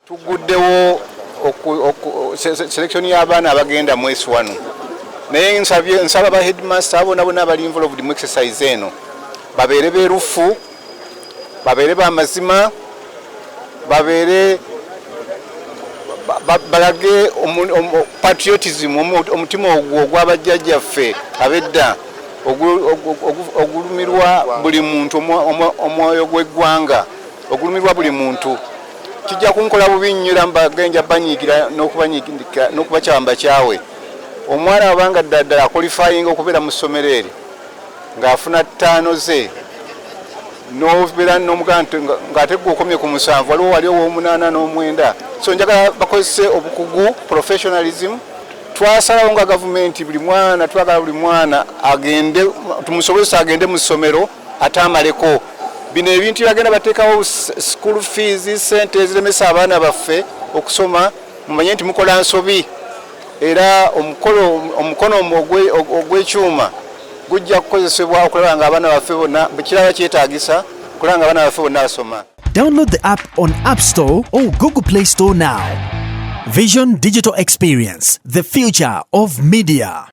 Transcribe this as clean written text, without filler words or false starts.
Tuguddewo selection y'abaana abagenda mu S1 naye nsaba ba headmaster bonna abali involved mu exercise eno babeere beerufu, babeere b'amazima, babeere balage patriotism, omutima ogw'abajjajjaffe ab'edda ogulumirwa buli muntu, omwoyo gw'eggwanga ogulumirwa buli muntu. Kijja kunkola bubi nnyo era mbagenja banyiigira n'okubakyamba kyawe. Omwana abanga ddala akwalifyinga okubeera mu ssomero eri ng'afuna 5 ze n'obeera n'omuganda ng'ate gwe okomye ku 7 waliwo wali ow'omunana n'omwenda. So njagala bakozese obukugu, professionalism. Twasalawo nga gavumenti twagala buli mwana agende, tumusobozesa agende mu ssomero ate amaleko. Bino ebintu bagenda bateekawo school fees, sente eziremesa abaana baffe okusoma, mumanye nti mukola nsobi era omukono ogw'ekyuma gujja kukozesebwa okulaba nga abaana baffe bonna bukiraba kyetaagisa okulaba nga abaana baffe bonna basoma. Download the app on App Store or Google Play Store now. Vision Digital Experience, the future of media.